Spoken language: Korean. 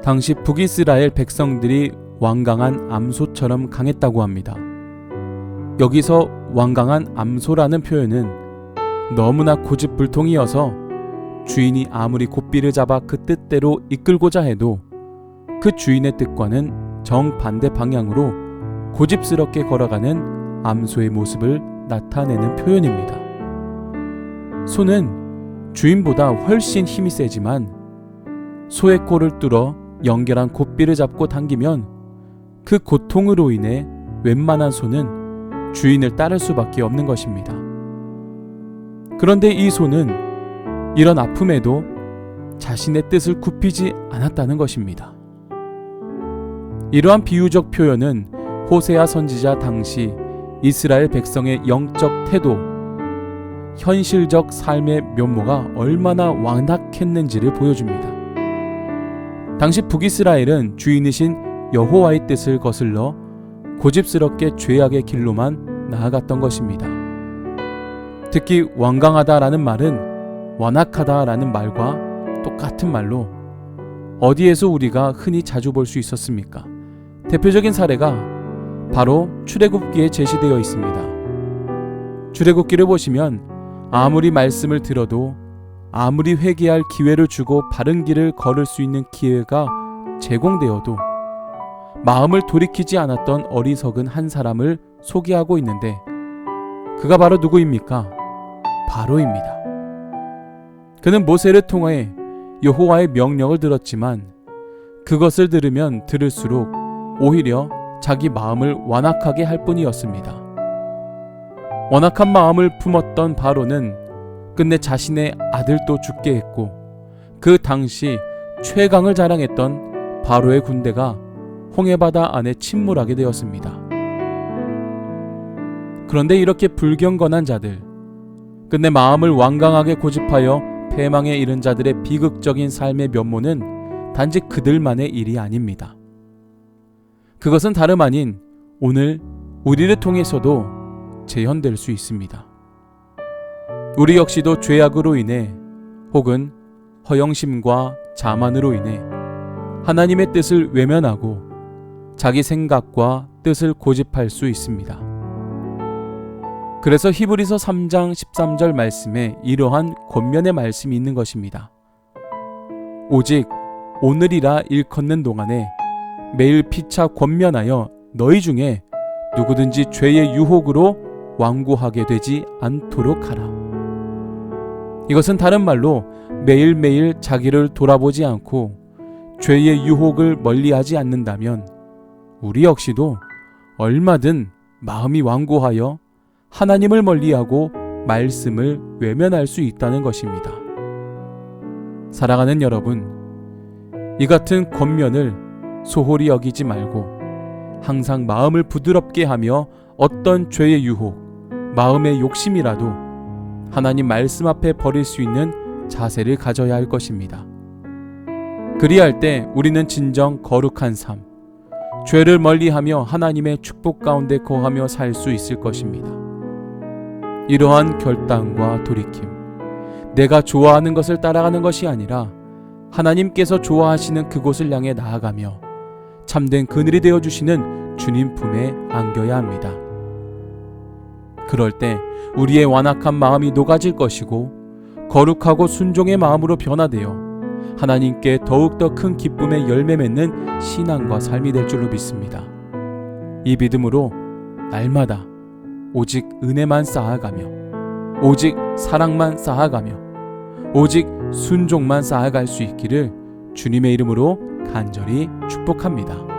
당시 북이스라엘 백성들이 완강한 암소처럼 강했다고 합니다. 여기서 완강한 암소라는 표현은 너무나 고집불통이어서 주인이 아무리 고삐를 잡아 그 뜻대로 이끌고자 해도 그 주인의 뜻과는 정반대 방향으로 고집스럽게 걸어가는 암소의 모습을 나타내는 표현입니다. 소는 주인보다 훨씬 힘이 세지만 소의 코를 뚫어 연결한 고삐를 잡고 당기면 그 고통으로 인해 웬만한 소는 주인을 따를 수밖에 없는 것입니다. 그런데 이 소는 이런 아픔에도 자신의 뜻을 굽히지 않았다는 것입니다. 이러한 비유적 표현은 호세아 선지자 당시 이스라엘 백성의 영적 태도, 현실적 삶의 면모가 얼마나 완악했는지를 보여줍니다. 당시 북이스라엘은 주인이신 여호와의 뜻을 거슬러 고집스럽게 죄악의 길로만 나아갔던 것입니다. 특히 완강하다라는 말은 완악하다라는 말과 똑같은 말로 어디에서 우리가 흔히 자주 볼 수 있었습니까? 대표적인 사례가 바로 출애굽기에 제시되어 있습니다. 출애굽기를 보시면 아무리 말씀을 들어도 아무리 회개할 기회를 주고 바른 길을 걸을 수 있는 기회가 제공되어도 마음을 돌이키지 않았던 어리석은 한 사람을 소개하고 있는데 그가 바로 누구입니까? 바로입니다. 그는 모세를 통해 여호와의 명령을 들었지만 그것을 들으면 들을수록 오히려 자기 마음을 완악하게 할 뿐이었습니다. 완악한 마음을 품었던 바로는 끝내 자신의 아들도 죽게 했고 그 당시 최강을 자랑했던 바로의 군대가 홍해바다 안에 침몰하게 되었습니다. 그런데 이렇게 불경건한 자들, 끝내 마음을 완강하게 고집하여 패망에 이른 자들의 비극적인 삶의 면모는 단지 그들만의 일이 아닙니다. 그것은 다름 아닌 오늘 우리를 통해서도 재현될 수 있습니다. 우리 역시도 죄악으로 인해 혹은 허영심과 자만으로 인해 하나님의 뜻을 외면하고 자기 생각과 뜻을 고집할 수 있습니다. 그래서 히브리서 3장 13절 말씀에 이러한 권면의 말씀이 있는 것입니다. 오직 오늘이라 일컫는 동안에 매일 피차 권면하여 너희 중에 누구든지 죄의 유혹으로 완고하게 되지 않도록 하라. 이것은 다른 말로 매일매일 자기를 돌아보지 않고 죄의 유혹을 멀리하지 않는다면 우리 역시도 얼마든 마음이 완고하여 하나님을 멀리하고 말씀을 외면할 수 있다는 것입니다. 사랑하는 여러분, 이 같은 권면을 소홀히 여기지 말고 항상 마음을 부드럽게 하며 어떤 죄의 유혹, 마음의 욕심이라도 하나님 말씀 앞에 버릴 수 있는 자세를 가져야 할 것입니다. 그리할 때 우리는 진정 거룩한 삶, 죄를 멀리하며 하나님의 축복 가운데 거하며 살 수 있을 것입니다. 이러한 결단과 돌이킴, 내가 좋아하는 것을 따라가는 것이 아니라 하나님께서 좋아하시는 그곳을 향해 나아가며 참된 그늘이 되어주시는 주님 품에 안겨야 합니다. 그럴 때 우리의 완악한 마음이 녹아질 것이고 거룩하고 순종의 마음으로 변화되어 하나님께 더욱더 큰 기쁨의 열매 맺는 신앙과 삶이 될 줄로 믿습니다. 이 믿음으로 날마다 오직 은혜만 쌓아가며 오직 사랑만 쌓아가며 오직 순종만 쌓아갈 수 있기를 주님의 이름으로 간절히 축복합니다.